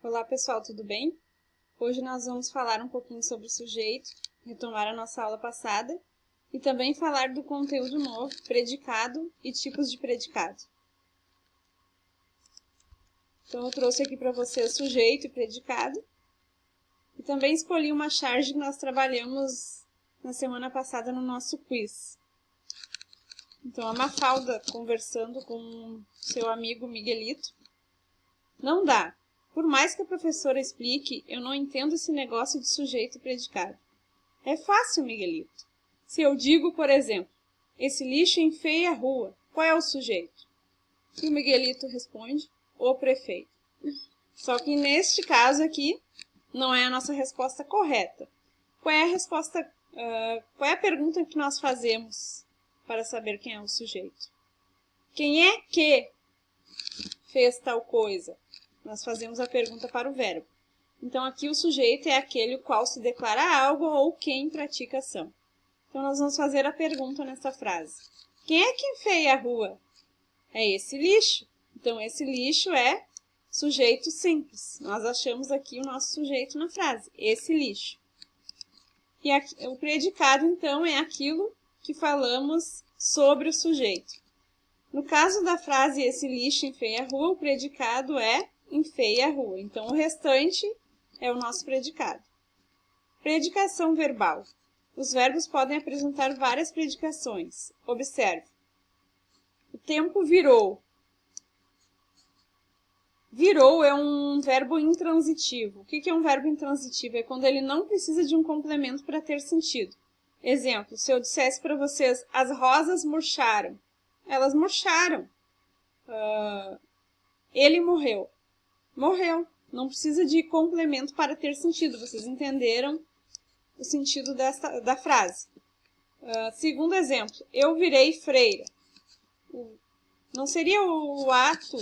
Olá pessoal, tudo bem? Hoje nós vamos falar um pouquinho sobre o sujeito, retomar a nossa aula passada e também falar do conteúdo novo, predicado e tipos de predicado. Então eu trouxe aqui para vocês sujeito e predicado e também escolhi uma charge que nós trabalhamos na semana passada no nosso quiz. Então a Mafalda conversando com seu amigo Miguelito. Não dá. Por mais que a professora explique, eu não entendo esse negócio de sujeito e predicado. É fácil, Miguelito. Se eu digo, por exemplo, esse lixo enfeia a rua, qual é o sujeito? E o Miguelito responde, o prefeito. Só que neste caso aqui, não é a nossa resposta correta. Qual é a resposta, qual é a pergunta que nós fazemos para saber quem é o sujeito? Quem é que fez tal coisa? Nós fazemos a pergunta para o verbo. Então, aqui o sujeito é aquele o qual se declara algo ou quem pratica ação. Então, nós vamos fazer a pergunta nessa frase. Quem é que enfeia a rua? É esse lixo. Então, esse lixo é sujeito simples. Nós achamos aqui o nosso sujeito na frase, esse lixo. E aqui, o predicado, então, é aquilo que falamos sobre o sujeito. No caso da frase, esse lixo enfeia a rua, o predicado é enfeia a rua. Então, o restante é o nosso predicado. Predicação verbal. Os verbos podem apresentar várias predicações. Observe. O tempo virou. Virou é um verbo intransitivo. O que é um verbo intransitivo? É quando ele não precisa de um complemento para ter sentido. Exemplo, se eu dissesse para vocês, as rosas murcharam. Elas murcharam. Ele morreu. Morreu. Não precisa de complemento para ter sentido. Vocês entenderam o sentido da frase. Segundo exemplo, eu virei freira. Não seria o ato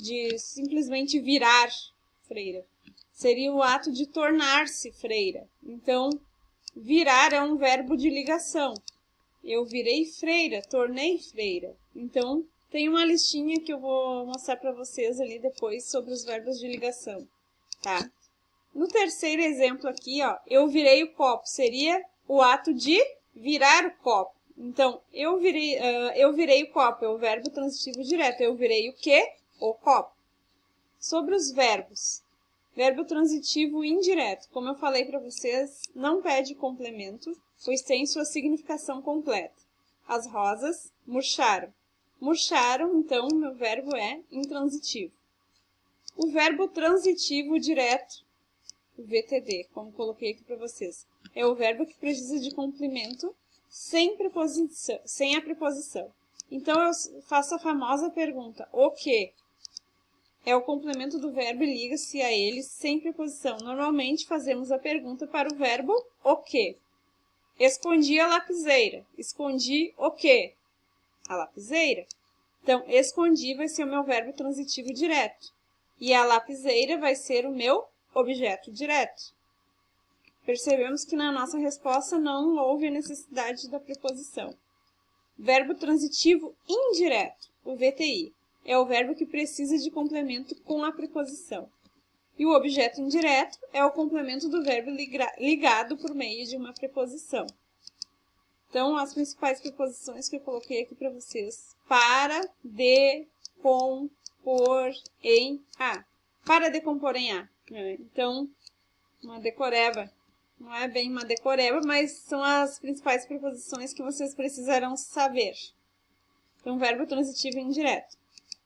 de simplesmente virar freira. Seria o ato de tornar-se freira. Então, virar é um verbo de ligação. Eu virei freira, tornei freira. Então, tem uma listinha que eu vou mostrar para vocês ali depois sobre os verbos de ligação, tá? No terceiro exemplo aqui, ó, eu virei o copo, seria o ato de virar o copo. Então, eu virei o copo, é o verbo transitivo direto. Eu virei o quê? O copo. Sobre os verbos. Verbo transitivo indireto. Como eu falei para vocês, não pede complemento, pois tem sua significação completa. As rosas murcharam. Murcharam, então, o meu verbo é intransitivo. O verbo transitivo direto, o VTD, como coloquei aqui para vocês, é o verbo que precisa de complemento sem a preposição. Então, eu faço a famosa pergunta, o que? É o complemento do verbo e liga-se a ele sem preposição. Normalmente, fazemos a pergunta para o verbo o que. Escondi a lapiseira. Escondi o quê? A lapiseira. Então, escondi vai ser o meu verbo transitivo direto. E a lapiseira vai ser o meu objeto direto. Percebemos que na nossa resposta não houve a necessidade da preposição. Verbo transitivo indireto, o VTI, é o verbo que precisa de complemento com a preposição. E o objeto indireto é o complemento do verbo ligado por meio de uma preposição. Então, as principais preposições que eu coloquei aqui para vocês. Para, de, com, por, em, a. Para decompor em a. Então, uma decoreba. Não é bem uma decoreba, mas são as principais preposições que vocês precisarão saber. Então, verbo transitivo indireto.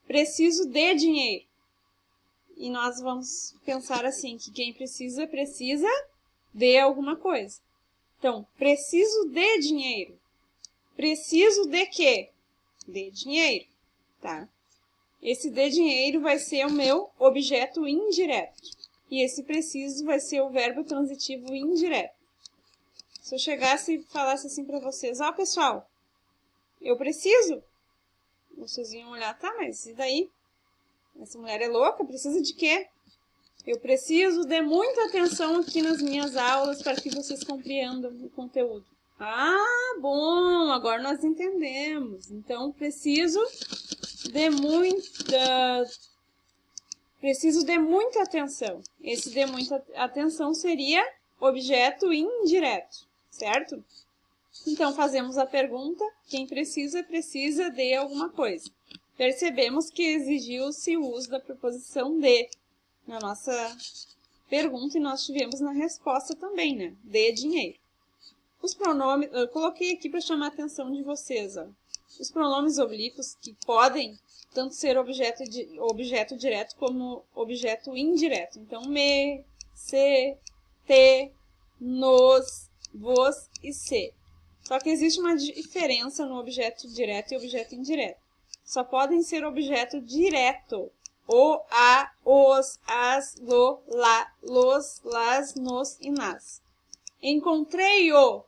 Preciso de dinheiro. E nós vamos pensar assim, que quem precisa de alguma coisa. Então, preciso de dinheiro. Preciso de quê? De dinheiro, tá? Esse de dinheiro vai ser o meu objeto indireto. E esse preciso vai ser o verbo transitivo indireto. Se eu chegasse e falasse assim para vocês, ó, pessoal, eu preciso. Vocês iam olhar, tá, mas e daí? Essa mulher é louca? Precisa de quê? Eu preciso de muita atenção aqui nas minhas aulas para que vocês compreendam o conteúdo. Ah, bom, agora nós entendemos. Então, preciso de muita Preciso de muita atenção. Esse de muita atenção seria objeto indireto, certo? Então, fazemos a pergunta, quem precisa, precisa de alguma coisa. Percebemos que exigiu-se o uso da preposição de na nossa pergunta e nós tivemos na resposta também, né? De dinheiro. Os pronomes, eu coloquei aqui para chamar a atenção de vocês, ó. Os pronomes oblíquos que podem tanto ser objeto direto como objeto indireto. Então, me, se, te, nos, vos e se. Só que existe uma diferença no objeto direto e objeto indireto. Só podem ser objeto direto. O, a, os, as, lo, lá, los, las, nos e nas. Encontrei-o.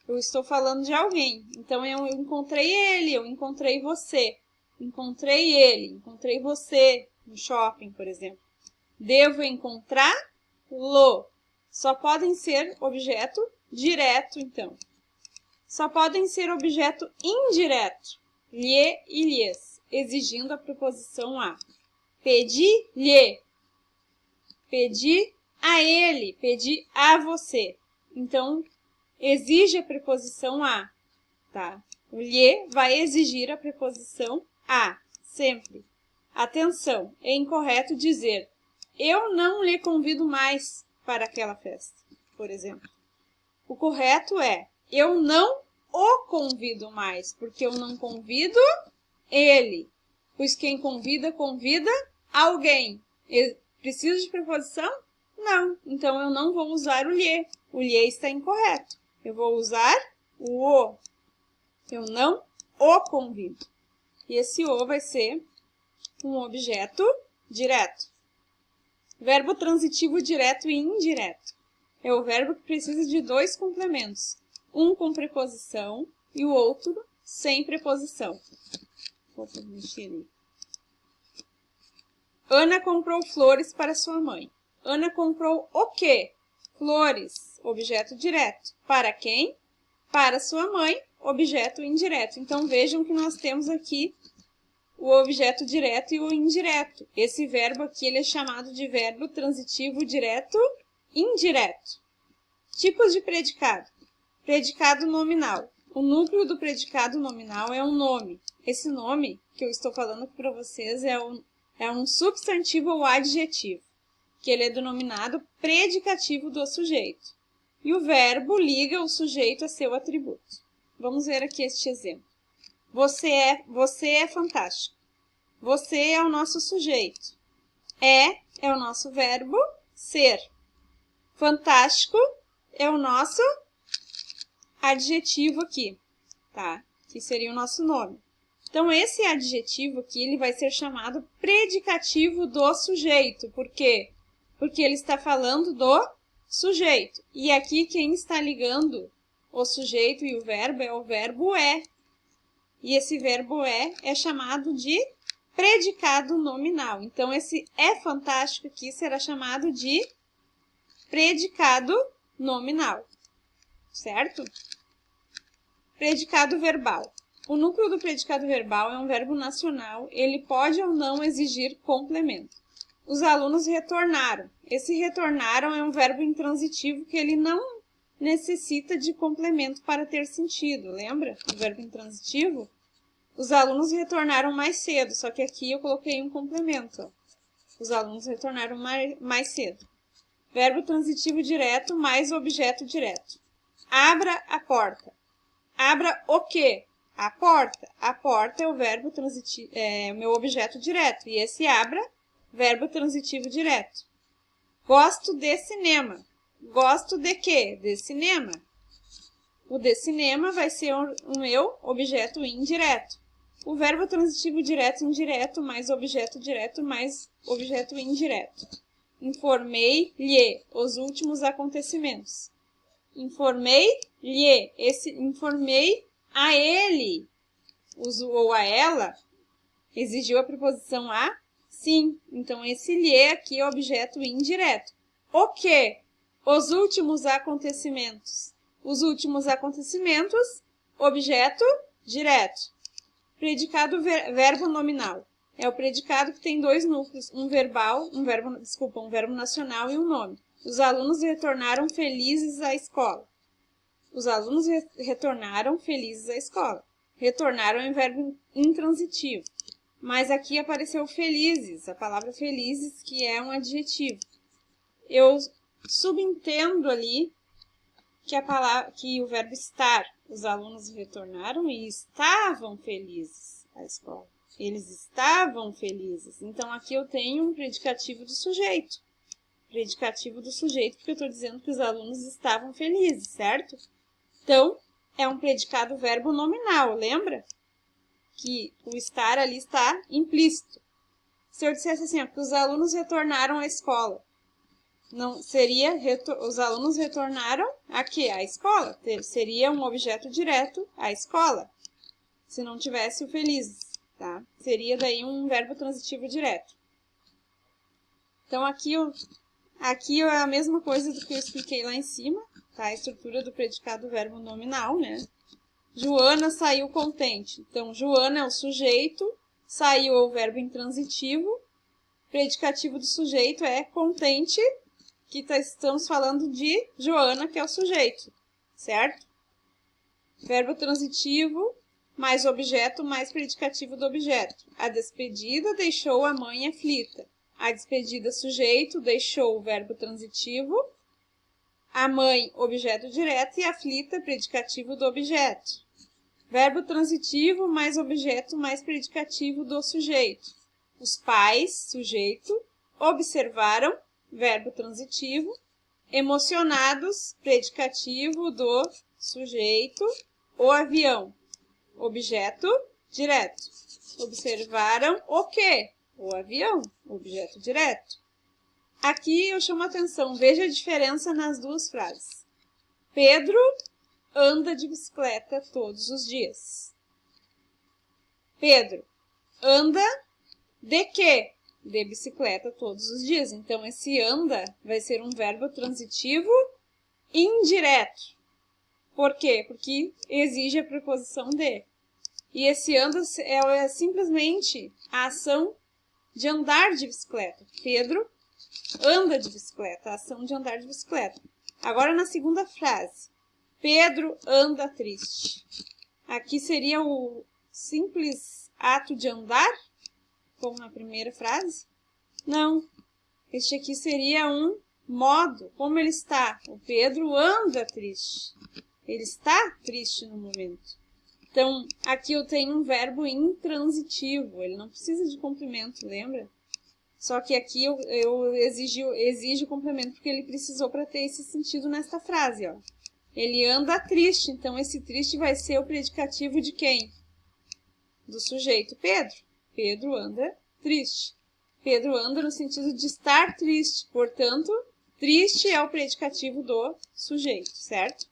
Eu estou falando de alguém. Então, eu encontrei ele, eu encontrei você. Encontrei ele, encontrei você no shopping, por exemplo. Devo encontrá-lo. Só podem ser objeto direto, então. Só podem ser objeto indireto. Lhe e lhes, exigindo a preposição a. Pedi-lhe. Pedi a ele, pedi a você. Então, exige a preposição a, tá? O lhe vai exigir a preposição a, sempre. Atenção, é incorreto dizer eu não lhe convido mais para aquela festa, por exemplo. O correto é eu não o convido mais, porque eu não convido ele. Pois quem convida, convida alguém. Preciso de preposição? Não. Então, eu não vou usar o lhe. O lhe está incorreto. Eu vou usar o o. Eu não o convido. E esse o vai ser um objeto direto. Verbo transitivo direto e indireto. É o verbo que precisa de dois complementos. Um com preposição e o outro sem preposição. Vou mexer ali. Ana comprou flores para sua mãe. Ana comprou o quê? Flores, objeto direto. Para quem? Para sua mãe, objeto indireto. Então, vejam que nós temos aqui o objeto direto e o indireto. Esse verbo aqui ele é chamado de verbo transitivo direto indireto. Tipos de predicado. Predicado nominal. O núcleo do predicado nominal é um nome. Esse nome que eu estou falando aqui para vocês é um substantivo ou adjetivo, que ele é denominado predicativo do sujeito. E o verbo liga o sujeito a seu atributo. Vamos ver aqui este exemplo. Você é fantástico. Você é o nosso sujeito. É o nosso verbo ser. Fantástico é o nosso adjetivo aqui, tá? Que seria o nosso nome. Então, esse adjetivo aqui, ele vai ser chamado predicativo do sujeito. Por quê? Porque ele está falando do sujeito. E aqui, quem está ligando o sujeito e o verbo é o verbo é. E esse verbo é chamado de predicado nominal. Então, esse é fantástico aqui será chamado de predicado nominal. Certo? Predicado verbal. O núcleo do predicado verbal é um verbo nacional, ele pode ou não exigir complemento. Os alunos retornaram. Esse retornaram é um verbo intransitivo que ele não necessita de complemento para ter sentido. Lembra? O verbo intransitivo? Os alunos retornaram mais cedo, só que aqui eu coloquei um complemento. Ó. Os alunos retornaram mais cedo. Verbo transitivo direto mais objeto direto. Abra a porta. Abra o quê? A porta. A porta é o verbo transitivo, é o meu objeto direto. E esse abra, verbo transitivo direto. Gosto de cinema. Gosto de quê? De cinema. O de cinema vai ser o meu objeto indireto. O verbo transitivo direto e indireto mais objeto direto mais objeto indireto. Informei-lhe os últimos acontecimentos. Informei-lhe. Informei a ele ou a ela exigiu a preposição a, sim. Então, esse lhe aqui é objeto indireto. O quê? Os últimos acontecimentos. Os últimos acontecimentos, objeto direto. Predicado verbo nominal. é o predicado que tem dois núcleos, um verbo nacional e um nome. Os alunos retornaram felizes à escola. Os alunos retornaram felizes à escola. Retornaram é um verbo intransitivo. Mas aqui apareceu felizes, a palavra felizes, que é um adjetivo. Eu subentendo ali que o verbo estar, os alunos retornaram e estavam felizes à escola. Eles estavam felizes. Então, aqui eu tenho um predicativo do sujeito. Predicativo do sujeito, porque eu estou dizendo que os alunos estavam felizes, certo? Então, é um predicado verbo nominal, lembra? Que o estar ali está implícito. Se eu dissesse assim, ó, que os alunos retornaram à escola, não seria os alunos retornaram a quê? À escola. Seria um objeto direto à escola, se não tivesse o felizes, tá? Seria daí um verbo transitivo direto. Então, aqui é a mesma coisa do que eu expliquei lá em cima, tá? A estrutura do predicado verbo nominal, né? Joana saiu contente. Então, Joana é o sujeito, saiu é o verbo intransitivo, predicativo do sujeito é contente, que estamos falando de Joana, que é o sujeito, certo? Verbo transitivo, mais objeto, mais predicativo do objeto. A despedida deixou a mãe aflita. A despedida, sujeito, deixou o verbo transitivo. A mãe, objeto direto, e aflita, predicativo do objeto. Verbo transitivo, mais objeto, mais predicativo do sujeito. Os pais, sujeito, observaram, verbo transitivo. Emocionados, predicativo do sujeito. O avião, objeto direto. Observaram o quê? O avião, objeto direto. Aqui eu chamo a atenção, veja a diferença nas duas frases. Pedro anda de bicicleta todos os dias. Pedro anda de quê? De bicicleta todos os dias. Então, esse anda vai ser um verbo transitivo indireto. Por quê? Porque exige a preposição de. E esse anda é simplesmente a ação de andar de bicicleta. Pedro anda de bicicleta, a ação de andar de bicicleta. Agora, na segunda frase. Pedro anda triste. Aqui seria o simples ato de andar, como na primeira frase? Não. Este aqui seria um modo, como ele está. O Pedro anda triste. Ele está triste no momento. Então, aqui eu tenho um verbo intransitivo. Ele não precisa de complemento, lembra? Só que aqui eu exijo complemento porque ele precisou para ter esse sentido nesta frase, ó. Ele anda triste, então esse triste vai ser o predicativo de quem? Do sujeito Pedro. Pedro anda triste. Pedro anda no sentido de estar triste, portanto, triste é o predicativo do sujeito, certo?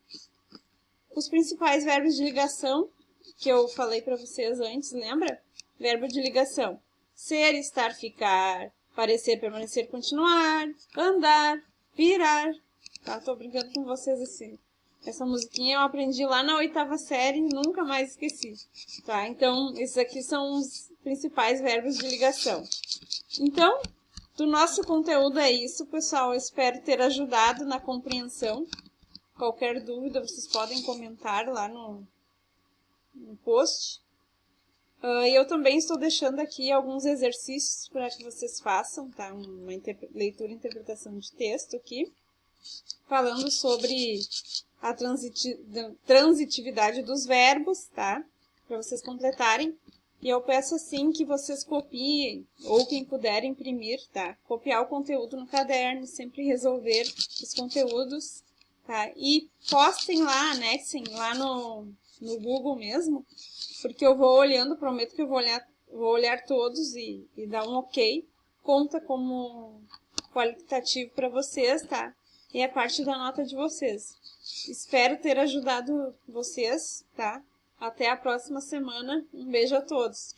Os principais verbos de ligação que eu falei para vocês antes, lembra? Verbo de ligação. Ser, estar, ficar, parecer, permanecer, continuar, andar, virar. Tá? Tô brincando com vocês assim. Essa musiquinha eu aprendi lá na 8ª série e nunca mais esqueci, tá? Então, esses aqui são os principais verbos de ligação. Então, do nosso conteúdo é isso, pessoal. Eu espero ter ajudado na compreensão. Qualquer dúvida, vocês podem comentar lá no post. E eu também estou deixando aqui alguns exercícios para que vocês façam, tá? Uma leitura e interpretação de texto aqui, falando sobre a transitividade dos verbos, tá? Para vocês completarem. E eu peço assim que vocês copiem, ou quem puder imprimir, tá? Copiar o conteúdo no caderno, sempre resolver os conteúdos, tá? E postem lá, anexem lá no Google mesmo, porque eu vou olhando, prometo que eu vou olhar todos e dar um ok. Conta como qualitativo para vocês, tá? E é parte da nota de vocês. Espero ter ajudado vocês, tá? Até a próxima semana. Um beijo a todos.